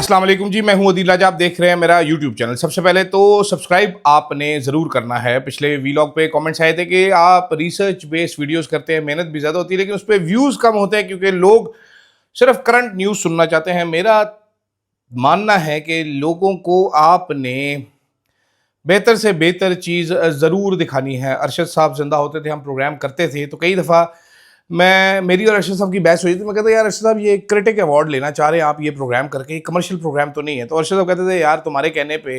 अस्सलाम वालेकुम जी, मैं हूं अदील राजा। आप देख रहे हैं मेरा यूट्यूब चैनल। सबसे पहले तो सब्सक्राइब आपने ज़रूर करना है। पिछले वीलॉग पे कमेंट्स आए थे कि आप रिसर्च बेस्ड वीडियोस करते हैं, मेहनत भी ज़्यादा होती है लेकिन उस पर व्यूज़ कम होते हैं क्योंकि लोग सिर्फ करंट न्यूज़ सुनना चाहते हैं। मेरा मानना है कि लोगों को आपने बेहतर से बेहतर चीज़ ज़रूर दिखानी है। अरशद साहब जिंदा होते थे, हम प्रोग्राम करते थे, तो कई दफ़ा मेरी और अरशद साहब की बहस हुई थी। मैं कहता यार अरशद साहब ये क्रिटिक अवार्ड लेना चाह रहे हैं आप ये प्रोग्राम करके, कमर्शियल प्रोग्राम तो नहीं है। तो अरशद साहब कहते थे यार तुम्हारे कहने पे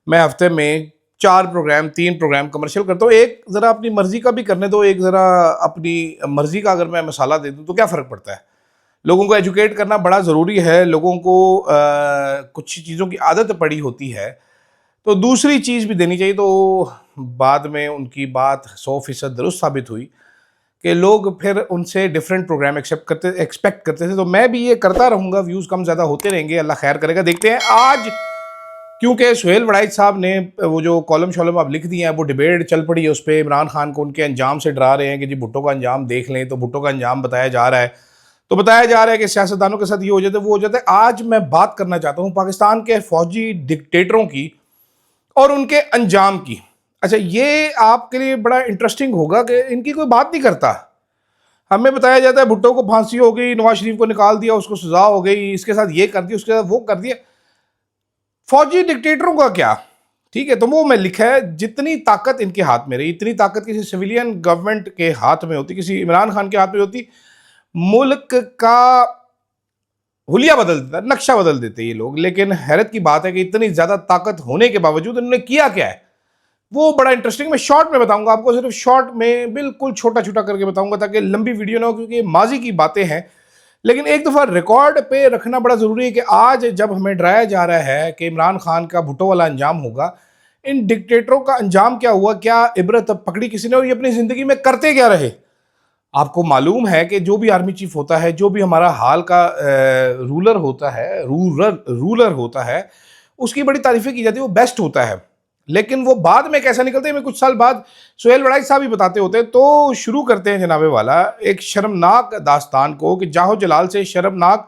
मैं हफ्ते में 4 प्रोग्राम 3 प्रोग्राम कमर्शियल करता हूँ, एक ज़रा अपनी मर्जी का भी करने दो, एक ज़रा अपनी मर्जी का अगर मैं मसाला दे दूँ तो क्या फ़र्क पड़ता है। लोगों को एजुकेट करना बड़ा ज़रूरी है। लोगों को कुछ चीज़ों की आदत पड़ी होती है तो दूसरी चीज़ भी देनी चाहिए। तो बाद में उनकी बात 100% दुरुस्त साबित हुई कि लोग फिर उनसे डिफरेंट प्रोग्राम एक्सपेक्ट करते थे। तो मैं भी ये करता रहूँगा, व्यूज़ कम ज़्यादा होते रहेंगे, अल्लाह खैर करेगा। देखते हैं आज, क्योंकि सुहेल वड़ाइच साहब ने वो जो कॉलम शॉलम आप लिख दिए हैं, वो डिबेट चल पड़ी है उस पर। इमरान खान को उनके अंजाम से डरा रहे हैं कि जी भुट्टो का अंजाम देख लें, तो भुट्टो का अंजाम बताया जा रहा है। तो बताया जा रहा है कि सियासतदानों के साथ ये हो जाता है, वो हो जाता है। आज मैं बात करना चाहता हूँ पाकिस्तान के फौजी डिक्टेटरों की और उनके अंजाम की। अच्छा, ये आपके लिए बड़ा इंटरेस्टिंग होगा कि इनकी कोई बात नहीं करता। हमें बताया जाता है भुट्टो को फांसी हो गई, नवाज शरीफ को निकाल दिया, उसको सजा हो गई, इसके साथ ये कर दिया, उसके साथ वो कर दिया। फौजी डिक्टेटरों का क्या? ठीक है, तो वो मैं लिखा है जितनी ताकत इनके हाथ में रही, इतनी ताकत किसी सिविलियन गवर्नमेंट के हाथ में होती, किसी इमरान खान के हाथ में होती, मुल्क का हुलिया बदल देता, नक्शा बदल देते ये लोग। लेकिन हैरत की बात है कि इतनी ज्यादा ताकत होने के बावजूद इन्होंने किया क्या है वो बड़ा इंटरेस्टिंग। मैं शॉर्ट में बताऊंगा आपको, सिर्फ शॉर्ट में बिल्कुल छोटा छोटा करके बताऊंगा ताकि लंबी वीडियो ना हो, क्योंकि माजी की बातें हैं। लेकिन एक दफ़ा रिकॉर्ड पे रखना बड़ा ज़रूरी है कि आज जब हमें डराया जा रहा है कि इमरान खान का भुट्टो वाला अंजाम होगा, इन डिक्टेटरों का अंजाम क्या हुआ, क्या इबरत पकड़ी किसी ने, और ये अपनी ज़िंदगी में करते क्या रहे। आपको मालूम है कि जो भी आर्मी चीफ होता है, जो भी हमारा हाल का रूलर होता है, रूलर होता है, उसकी बड़ी तारीफें की जाती है, वो बेस्ट होता है। लेकिन वो बाद में कैसा निकलते हैं, मैं कुछ साल बाद सुहेल वड़ाइच साहब ही बताते होते हैं। तो शुरू करते हैं जनाबे वाला एक शर्मनाक दास्तान को कि जाहो जलाल से शर्मनाक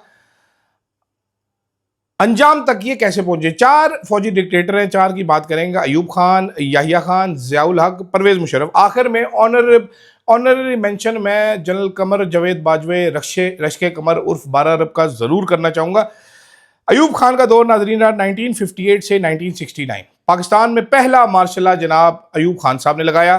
अंजाम तक ये कैसे पहुंचे। 4 फौजी डिक्टेटर हैं, 4 की बात करेंगे। अयूब खान, याहिया खान, ज़ियाउल हक, परवेज़ मुशर्रफ। आखिर में ऑनररी मेंशन मैं जनरल कमर जावेद बाजवे रश्के कमर उर्फ 12 अरब का ज़रूर करना चाहूँगा। अयूब खान का दौर नाजरीन रहा 1958 से 1969। पाकिस्तान में पहला मार्शल जनाब अयूब खान साहब ने लगाया।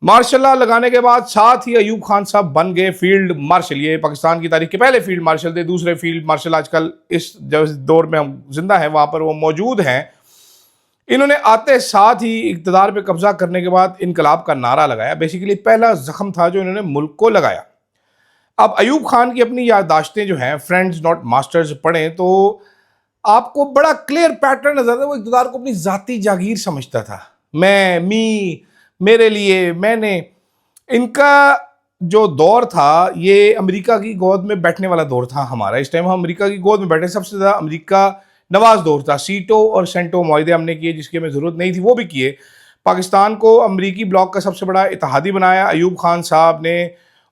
मार्शल लगाने के बाद साथ ही अयूब खान साहब बन गए फील्ड मार्शल। ये पाकिस्तान की तारीख के पहले फील्ड मार्शल थे। दूसरे फील्ड मार्शल आजकल इस दौर में हम जिंदा हैं वहां पर वो मौजूद हैं। इन्होंने आते साथ ही इक़्तिदार पे कब्जा करने के बाद इनकलाब का नारा लगाया। बेसिकली पहला जख्म था जो इन्होंने मुल्क को लगाया। अब अयूब खान की अपनी याददाश्तें जो हैं, फ्रेंड्स नॉट मास्टर्स पढ़ें तो आपको बड़ा क्लियर पैटर्न नजर आता है। वो इक़्तिदार को अपनी जाती जागीर समझता था। मेरे लिए, मैंने। इनका जो दौर था ये अमेरिका की गोद में बैठने वाला दौर था हमारा। इस टाइम हम अमेरिका की गोद में बैठे, सबसे ज़्यादा अमेरिका नवाज दौर था। सीटो और सेंटो मुआहदे हमने किए जिसकी हमें ज़रूरत नहीं थी, वो भी किए। पाकिस्तान को अमरीकी ब्लॉक का सबसे बड़ा इत्तेहादी बनाया अयूब खान साहब ने।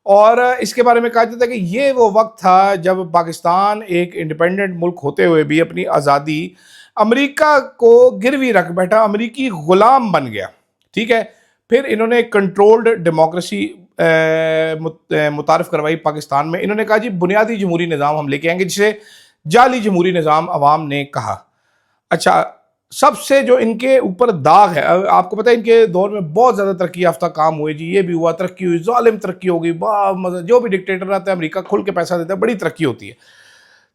और इसके बारे में कहा जाता है कि ये वो वक्त था जब पाकिस्तान एक इंडिपेंडेंट मुल्क होते हुए भी अपनी आज़ादी अमेरिका को गिरवी रख बैठा, अमेरिकी ग़ुलाम बन गया। ठीक है, फिर इन्होंने कंट्रोल्ड डेमोक्रेसी मुतारफ़ करवाई पाकिस्तान में। इन्होंने कहा जी बुनियादी जमहूरी निज़ाम हम लेके आएंगे, जिसे जाली जमहूरी निज़ाम अवाम ने कहा। अच्छा, सबसे जो इनके ऊपर दाग है, आपको पता है इनके दौर में बहुत ज़्यादा तरक्की याफ्ता काम हुए जी। ये भी हुआ, तरक्की हुई, जालिम तरक्की हो गई, जो भी डिक्टेटर आता है अमेरिका खुल के पैसा देता है, बड़ी तरक्की होती है।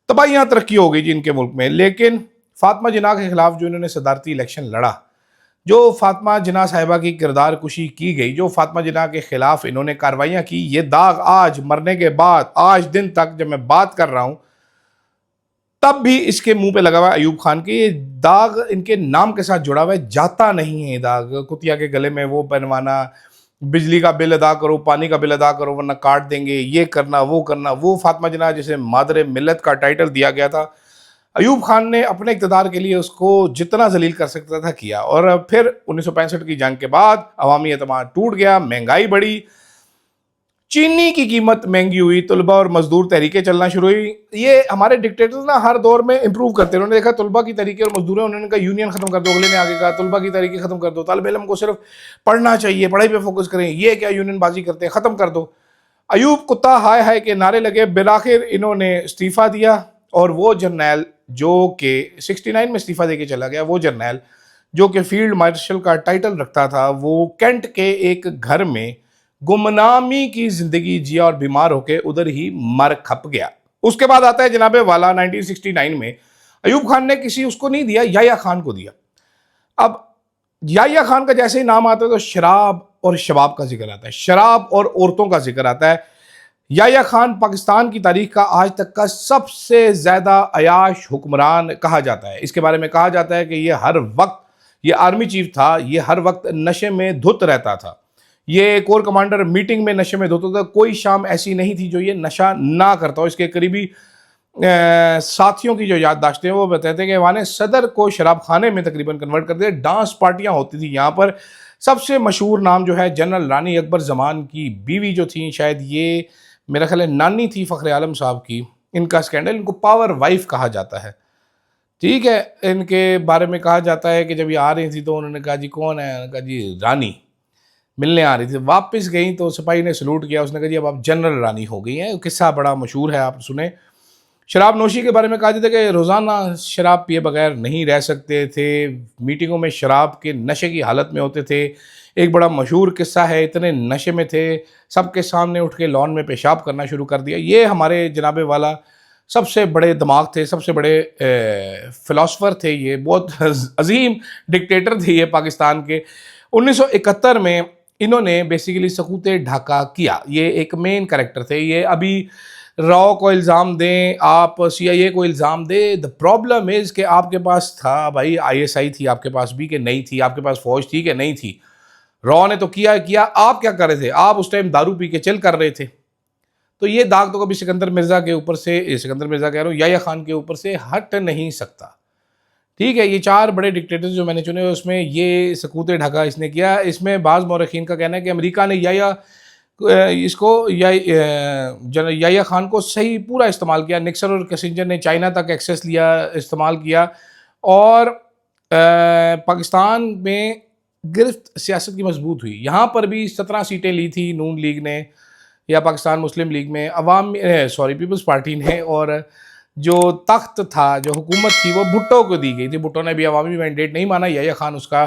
तबाहियाँ तरक्की हो गई जी इनके मुल्क में। लेकिन फातिमा जिन्ना के खिलाफ जो इन्होंने सदारती इलेक्शन लड़ा, जो फातिमा जिन्ना साहिबा की किरदार कुशी की गई, जो फातिमा जिन्ना के खिलाफ इन्होंने कार्रवाइयाँ की, ये दाग आज मरने के बाद, आज दिन तक जब मैं बात कर रहा हूँ तब भी इसके मुंह पे लगा हुआ है अयूब खान के। ये दाग इनके नाम के साथ जुड़ा हुआ है, जाता नहीं है ये दाग। कुतिया के गले में वो पहनवाना, बिजली का बिल अदा करो, पानी का बिल अदा करो वरना काट देंगे, ये करना वो करना। वो फातिमा जिन्ना जिसे मादरे मिल्लत का टाइटल दिया गया था, अयूब खान ने अपने इक़्तिदार के लिए उसको जितना जलील कर सकता था किया। और फिर 1965 की जंग के बाद अवामी एतमाद टूट गया, महंगाई बढ़ी, चीनी की कीमत महंगी हुई, तलबा और मजदूर तहरीकें चलना शुरू हुई। ये हमारे डिक्टेटर्स ना हर दौर में इंप्रूव करते हैं। उन्होंने देखा तलबा की तहरीकें और मजदूर हैं, उन्होंने कहा यूनियन खत्म कर दो। अगले ने आगे कहा तलबा की तहरीकें खत्म कर दो, तालिब इल्म को सिर्फ पढ़ना चाहिए, पढ़ाई पे फोकस करें, ये क्या यूनियन बाजी करते हैं, खत्म कर दो। अयूब कुत्ता हाय हाय के नारे लगे, बिलाखिर इन्होंने इस्तीफा दिया। और वो जर्नैल जो कि 69 में इस्तीफा देके चला गया, वो जर्नैल जो कि फील्ड मार्शल का टाइटल रखता था, वो कैंट के एक घर में गुमनामी की जिंदगी जिया और बीमार होकर उधर ही मर खप गया। उसके बाद आता है जनाबे वाला 1969 में अयूब खान ने किसी उसको नहीं दिया, याया खान को दिया। अब याया खान का जैसे ही नाम आता है तो शराब और शबाब का जिक्र आता है, शराब और औरतों का जिक्र आता है। याया खान पाकिस्तान की तारीख का आज तक का सबसे ज्यादा अयाश हुक्मरान कहा जाता है। इसके बारे में कहा जाता है कि ये हर वक्त, ये आर्मी चीफ था, ये हर वक्त नशे में धुत रहता था। ये कोर कमांडर मीटिंग में नशे में धुत था। कोई शाम ऐसी नहीं थी जो ये नशा ना करता हो। इसके करीबी साथियों की जो याददाश्तें वो बताते हैं कि वहाँ ने सदर को शराब खाने में तकरीबन कन्वर्ट कर दिया। डांस पार्टियां होती थी यहाँ पर। सबसे मशहूर नाम जो है जनरल रानी अकबर जमान की बीवी जो थी, शायद ये मेरा ख्याल है नानी थी फ़ख्र आलम साहब की। इनका स्कैंडल, इनको पावर वाइफ कहा जाता है। ठीक है, इनके बारे में कहा जाता है कि जब ये आ रही थी तो उन्होंने कहा जी कौन है, उन्होंने कहा जी रानी मिलने आ रही थी। वापस गई तो सिपाही ने सलूट किया, उसने कहा जी अब आप जनरल रानी हो गई हैं। किस्सा बड़ा मशहूर है, आप सुने। शराब नोशी के बारे में कहा जाता है कि रोज़ाना शराब पिए बगैर नहीं रह सकते थे, मीटिंगों में शराब के नशे की हालत में होते थे। एक बड़ा मशहूर किस्सा है, इतने नशे में थे सबके सामने उठ के लॉन में पेशाब करना शुरू कर दिया। ये हमारे जनाबे वाला सबसे बड़े दिमाग थे, सबसे बड़े फ़िलासफ़र थे, ये बहुत अजीम डिक्टेटर थे ये पाकिस्तान के। 1971 में इन्होंने बेसिकली सकूत ढाका किया। ये एक मेन कैरेक्टर थे। ये अभी रॉ को इल्ज़ाम दें, आप CIA को इल्ज़ाम दें, द प्रॉब्लम इज़ कि आपके पास था भाई, ISI थी आपके पास भी कि नहीं थी, आपके पास फौज थी कि नहीं थी। रॉ ने तो किया, आप क्या कर रहे थे? आप उस टाइम दारू पी के चिल कर रहे थे। तो ये दाग तो कभी सिकंदर मिर्ज़ा के ऊपर से, सिकंदर मिर्ज़ा कह रहा हूँ, याया खान के ऊपर से हट नहीं सकता। ठीक है, ये 4 बड़े डिक्टेटर्स जो मैंने चुने उसमें ये सकूत ढाका इसने किया। इसमें बाज़ मौरखीन का कहना है कि अमेरिका ने याया खान को सही पूरा इस्तेमाल किया। निक्सन और किसिंजर ने चाइना तक एक्सेस लिया, इस्तेमाल किया। और पाकिस्तान में गिरफ्त सियासत की मजबूत हुई। यहाँ पर भी 17 सीटें ली थी नून लीग ने या पाकिस्तान मुस्लिम लीग में, पीपल्स पार्टी ने। और जो तख्त था, जो हुकूमत थी, वो भुट्टो को दी गई थी। भुट्टो ने भी अवामी मैंडेट नहीं माना, याया खान उसका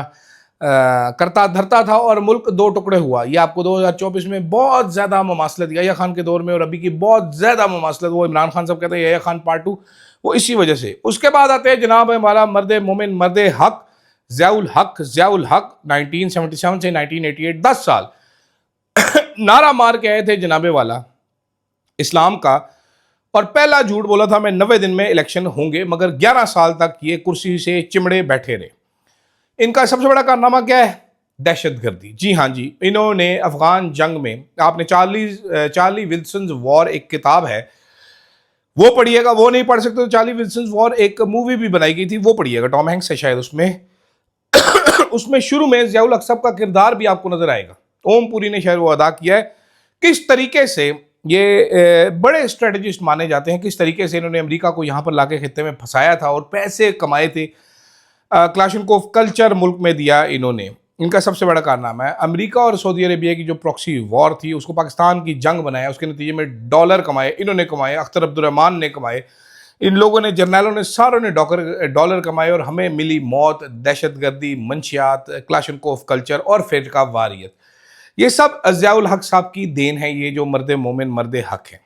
करता धरता था और मुल्क 2 टुकड़े हुआ। ये आपको 2024 में बहुत ज़्यादा ममासलत याया खान के दौर में और अभी की बहुत ज़्यादा ममासलत, वो इमरान खान साहब कहते हैं याया खान पार्ट 2, वो इसी वजह से। उसके बाद आते हैं जनाब हमारा मर्द मोमिन मर्द हक ज़ियाउल हक 1977 से 1988, 10 साल नारा मार के आए थे जनाबे वाला इस्लाम का। और पहला झूठ बोला था मैं 90 दिन में इलेक्शन होंगे, मगर 11 साल तक ये कुर्सी से चिमड़े बैठे रहे। इनका सबसे बड़ा कारनामा क्या है? दहशतगर्दी। जी हाँ जी, इन्होंने अफगान जंग में, आपने चार्ली विल्सन वॉर एक किताब है वो पढ़िएगा, वो नहीं पढ़ सकते तो चार्ली विल्सन वॉर एक मूवी भी बनाई गई थी, वो पढ़िएगा, टॉम हैंक्स है शायद उसमें। उसमें शुरू में ज़ियाउल हक साहब का किरदार भी आपको नजर आएगा, ओमपुरी ने शायद वो अदा किया है। किस तरीके से ये बड़े स्ट्रेटजिस्ट माने जाते हैं, किस तरीके से इन्होंने अमेरिका को यहाँ पर लाके खित्ते में फंसाया था और पैसे कमाए थे। क्लाशनकोफ कल्चर मुल्क में दिया इन्होंने। इनका सबसे बड़ा कारनामा है अमेरिका और सऊदी अरेबिया की जो प्रॉक्सी वॉर थी उसको पाकिस्तान की जंग बनाया, उसके नतीजे में डॉलर कमाए इन्होंने, कमाए अख्तर अब्दुर्रहमान ने कमाए, इन लोगों ने, जर्नैलों ने, सारों ने डॉलर कमाए और हमें मिली मौत, दहशतगर्दी, मंशियात, क्लाशनकोफ कल्चर और फिरका वारियत। ये सब ज़ियाउल हक साहब की देन है, ये जो मर्द मोमिन मर्द हक है।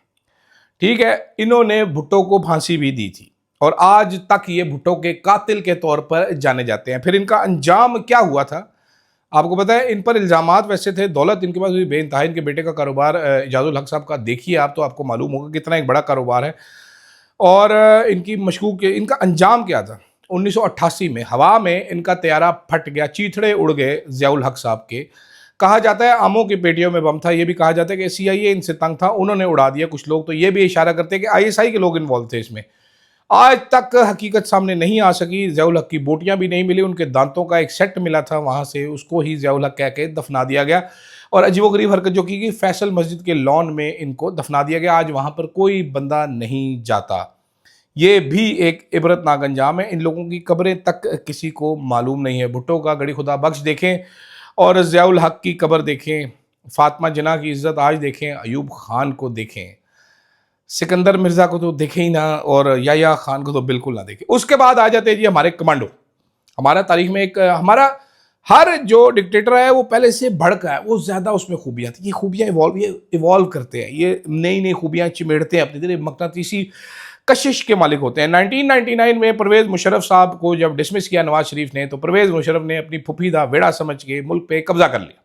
ठीक है, इन्होंने भुट्टो को फांसी भी दी थी और आज तक ये भुट्टो के कातिल के तौर पर जाने जाते हैं। फिर इनका अंजाम क्या हुआ था आपको पता है? इन पर इल्ज़ामात वैसे थे, दौलत इनके पास भी बेइंतहा, इनके बेटे का कारोबार इजाजुल हक साहब का देखिए आप तो आपको मालूम होगा कितना एक बड़ा कारोबार है। और इनकी मशकूक, इनका अंजाम क्या था? 1988 में हवा में इनका तैयारा फट गया, चीथड़े उड़ गए ज़ियाउल हक साहब के। कहा जाता है आमों की पेटियों में बम था, ये भी कहा जाता है कि CIA इनसे तंग था, उन्होंने उड़ा दिया। कुछ लोग तो ये भी इशारा करते हैं कि ISI के लोग इन्वॉल्व थे इसमें। आज तक हकीकत सामने नहीं आ सकी। ज़ियाउल हक की बोटियां भी नहीं मिली, उनके दांतों का एक सेट मिला था वहाँ से, उसको ही ज़ियाउल हक कह के दफना दिया गया। और अजीबोगरीब हरकत जो की गई, फैसल मस्जिद के लॉन में इनको दफना दिया गया। आज वहाँ पर कोई बंदा नहीं जाता। ये भी एक इबरतनाक अंजाम है। इन लोगों की कब्रें तक किसी को मालूम नहीं है। भुट्टो का गड़ी खुदा बख्श देखें और ज़ियाउल हक की कब्र देखें, फातिमा जिन्ना की इज़्ज़त आज देखें, अयूब खान को देखें, सिकंदर मिर्ज़ा को तो देखें ही ना, और याया खान को तो बिल्कुल ना देखें। उसके बाद आ जाते हैं जी हमारे कमांडो। हमारा तारीख में एक हमारा हर जो डिक्टेटर है वो पहले से भड़का है, वो ज़्यादा उसमें खूबियाँ थी। ये खूबियाँ इवॉल्व करते हैं, ये नई नई खूबियाँ चिमेड़ते हैं अपनी तरह, मकनातीसी कशिश के मालिक होते हैं। 1999 में परवेज़ मुशर्रफ साहब को जब डिसमिस किया नवाज शरीफ ने, तो परवेज़ मुशर्रफ ने अपनी फुफीदा वेड़ा समझ के मुल्क पे कब्जा कर लिया।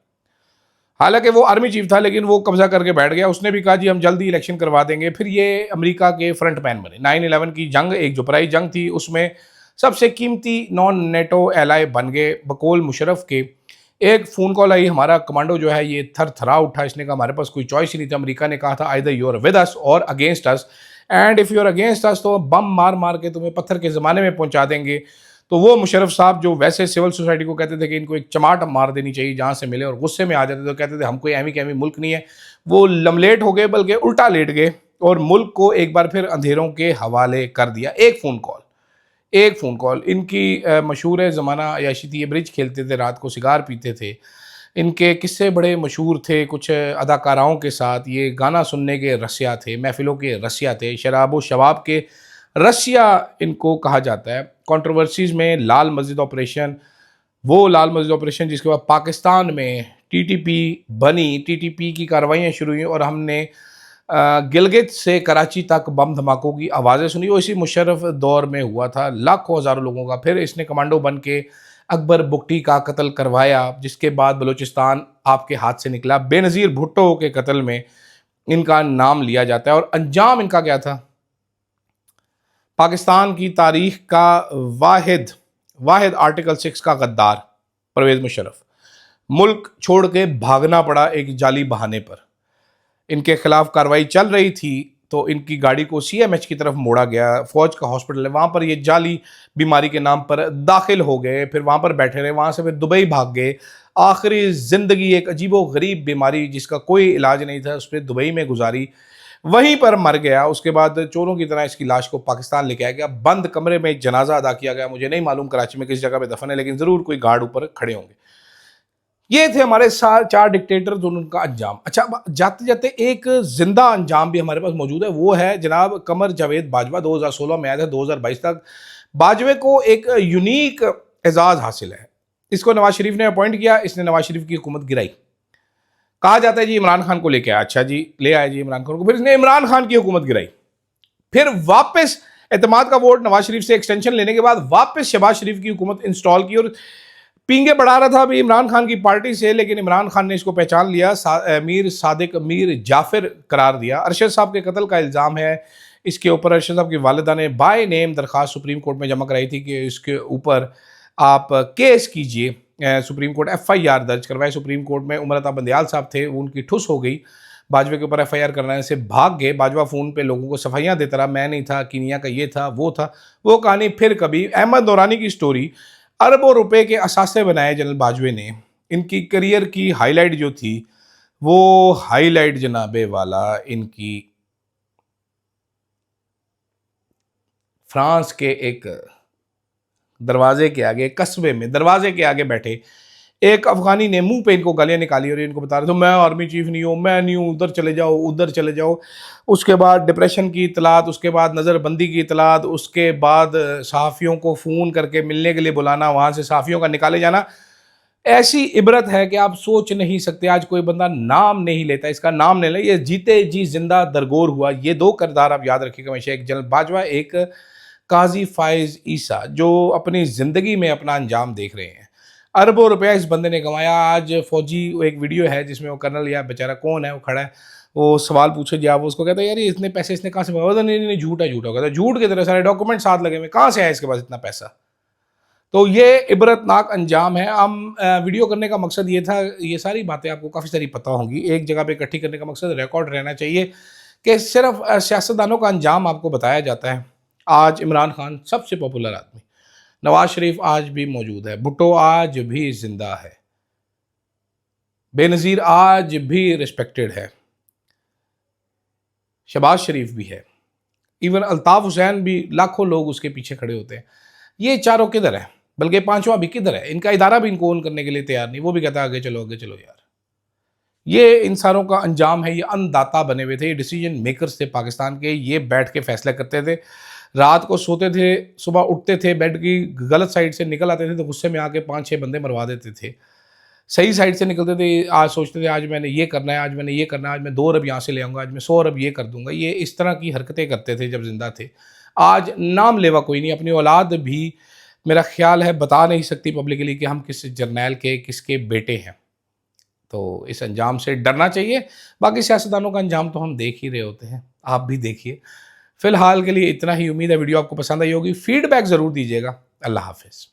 हालांकि वो आर्मी चीफ था, लेकिन वो कब्जा करके बैठ गया। उसने भी कहा जी हम जल्दी इलेक्शन करवा देंगे। फिर ये अमेरिका के फ्रंट मैन बने। 9/11 की जंग, एक जो पराई जंग थी, उसमें सबसे कीमती नॉन नेटो एलाई बन गए बकौल मुशर्रफ के। एक फ़ोन कॉल आई, हमारा कमांडो जो है ये थर थरा उठा। इसने कहा हमारे पास कोई चॉइस ही नहीं था। अमेरिका ने कहा था either you are with us और against us, and if you are against us तो बम मार मार के तुम्हें पत्थर के ज़माने में पहुंचा देंगे। तो वो मुशर्रफ साहब जो वैसे सिविल सोसाइटी को कहते थे कि इनको एक चमाट मार देनी चाहिए जहाँ से मिले, और गुस्से में आ जाते थे तो कहते थे हम कोई एमी कैमी मुल्क नहीं है, वो लमलेट हो गए, बल्कि उल्टा लेट गए और मुल्क को एक बार फिर अंधेरों के हवाले कर दिया। एक फ़ोन कॉल इनकी मशहूर ज़माना अयाशी थी। ये ब्रिज खेलते थे, रात को सिगार पीते थे। इनके किस्से बड़े मशहूर थे, कुछ अदाकाराओं के साथ ये गाना सुनने के रसिया थे, महफ़िलों के रसिया थे, शराब व शबाब के रसिया इनको कहा जाता है। कंट्रोवर्सीज़ में लाल मस्जिद ऑपरेशन, वो लाल मस्जिद ऑपरेशन जिसके बाद पाकिस्तान में टीटीपी बनी, टीटीपी की कार्रवाइयाँ शुरू हुई और हमने गिलगित से कराची तक बम धमाकों की आवाज़ें सुनी। वो इसी मुशर्रफ दौर में हुआ था, लाखों हज़ारों लोगों का। फिर इसने कमांडो बन के अकबर बुगटी का कत्ल करवाया, जिसके बाद बलूचिस्तान आपके हाथ से निकला। बेनज़ीर भुट्टो के कत्ल में इनका नाम लिया जाता है। और अंजाम इनका क्या था? पाकिस्तान की तारीख का वाहिद वाहिद आर्टिकल 6 का गद्दार परवेज़ मुशर्रफ, मुल्क छोड़ के भागना पड़ा एक जाली बहाने पर। इनके खिलाफ कार्रवाई चल रही थी तो इनकी गाड़ी को सीएमएच की तरफ मोड़ा गया। फौज का हॉस्पिटल है वहाँ पर, ये जाली बीमारी के नाम पर दाखिल हो गए, फिर वहाँ पर बैठे रहे, वहाँ से फिर दुबई भाग गए। आखिरी ज़िंदगी एक अजीबो गरीब बीमारी जिसका कोई इलाज नहीं था, उस पर दुबई में गुजारी, वहीं पर मर गया। उसके बाद चोरों की तरह इसकी लाश को पाकिस्तान लेके आया गया, बंद कमरे में एक जनाजा अदा किया गया। मुझे नहीं मालूम कराची में किस जगह पे दफन है, लेकिन ज़रूर कोई गार्ड ऊपर खड़े होंगे। ये थे हमारे चार डिक्टेटर, दोनों का अंजाम। अच्छा, जाते जाते एक जिंदा अंजाम भी हमारे पास मौजूद है, वो है जनाब कमर जावेद बाजवा। 2016 में आया था, 2022 तक बाजवे को एक यूनिक एजाज़ हासिल है। इसको नवाज शरीफ ने अपॉइंट किया, इसने नवाज शरीफ की हुकूमत गिराई। कहा जाता है जी इमरान खान को लेके आया। अच्छा जी, ले आया जी इमरान खान को, फिर इसने इमरान खान की हुकूमत गिराई। फिर वापस एतमाद का वोट नवाज शरीफ से एक्सटेंशन लेने के बाद वापस शहबाज शरीफ की हुकूमत इंस्टॉल की और पींगे बढ़ा रहा था अभी इमरान खान की पार्टी से, लेकिन इमरान खान ने इसको पहचान लिया, मीर सादिक मीर जाफिर करार दिया। अरशद साहब के कत्ल का इल्ज़ाम है इसके ऊपर। अरशद साहब की वालिदा ने बाय नेम दरख्वास्त सुप्रीम कोर्ट में जमा कराई थी कि इसके ऊपर आप केस कीजिए। सुप्रीम कोर्ट FIR दर्ज करवाए। सुप्रीम कोर्ट में उमर अता बंदयाल साहब थे, उनकी ठुस हो गई, बाजवे के ऊपर FIR करने से भाग गए। बाजवा फ़ोन पे लोगों को सफाइयाँ देता रहा, मैं नहीं था, कीनिया का ये था, वो कहानी फिर कभी। अहमद नौरानी की स्टोरी, अरबों रुपए के असासे बनाए जनरल बाजवे ने। इनकी करियर की हाईलाइट जो थी, वो हाईलाइट जनाबे वाला इनकी फ्रांस के एक दरवाजे के आगे, कस्बे में दरवाजे के आगे बैठे एक अफगानी ने मुंह पे इनको गालियाँ निकाली और इनको बता रहे थे मैं आर्मी चीफ नहीं हूँ, मैं नहीं हूँ, उधर चले जाओ, उधर चले जाओ। उसके बाद डिप्रेशन की इतलात, उसके बाद नज़रबंदी की इतलात, उसके बाद सहाफ़ियों को फ़ोन करके मिलने के लिए बुलाना, वहाँ से सहाफ़ियों का निकाले जाना। ऐसी इबरत है कि आप सोच नहीं सकते। आज कोई बंदा नाम नहीं लेता, इसका नाम नहीं ले, ये जीते जी जिंदा दरगोर हुआ। ये दो किरदार आप याद रखिएगा हमेशा, एक जनरल बाजवा, एक काजी फायज़ ईसा, जो अपनी ज़िंदगी में अपना अंजाम देख रहे हैं। अरबों रुपया इस बंदे ने कमाया। आज फौजी, एक वीडियो है जिसमें वो कर्नल या बेचारा कौन है, वो खड़ा है, वो सवाल पूछे जवाब, उसको कहता है यार ये इतने पैसे इसने कहाँ से कमाया? नहीं नहीं, झूठा झूठा कहता है, झूठ के तरह सारे डॉक्यूमेंट साथ लगे हुए, कहाँ से आया इसके पास इतना पैसा? तो ये इबरतनाक अंजाम है। हम वीडियो करने का मकसद ये था, ये सारी बातें आपको काफ़ी सारी पता होंगी, एक जगह पे इकट्ठी करने का मकसद रिकॉर्ड रहना चाहिए कि सिर्फ सियासतदानों का अंजाम आपको बताया जाता है। आज इमरान खान सबसे पॉपुलर आदमी, नवाज शरीफ आज भी मौजूद है, भुट्टो आज भी जिंदा है। बेनज़ीर आज भी रिस्पेक्टेड है, शहबाज शरीफ भी है, इवन अल्ताफ़ हुसैन भी, लाखों लोग उसके पीछे खड़े होते हैं। ये चारों किधर है? बल्कि पांचवा भी किधर है? इनका इदारा भी इनको ओन करने के लिए तैयार नहीं, वो भी कहता है आगे चलो यार। ये इंसानों का अंजाम है, ये अन्नदाता बने हुए थे, ये डिसीजन मेकर्स थे पाकिस्तान के, ये बैठ के फैसला करते थे, रात को सोते थे, सुबह उठते थे, बेड की गलत साइड से निकल आते थे तो गुस्से में आके 5-6 बंदे मरवा देते थे। सही साइड से निकलते थे, आज सोचते थे आज मैंने ये करना है, आज मैंने ये करना है, आज मैं 2 अरब यहाँ से ले आऊँगा, आज मैं 100 अरब ये कर दूँगा। ये इस तरह की हरकतें करते थे जब ज़िंदा थे। आज नाम लेवा कोई नहीं, अपनी औलाद भी मेरा ख़्याल है बता नहीं सकती पब्लिकली कि हम किस जर्नैल के किसके बेटे हैं। तो इस अंजाम से डरना चाहिए। बाकी सियासतदानों का अंजाम तो हम देख ही रहे होते हैं, आप भी देखिए। फ़िलहाल के लिए इतना ही, उम्मीद है वीडियो आपको पसंद आई होगी। फ़ीडबैक ज़रूर दीजिएगा। अल्लाह हाफ़िज़।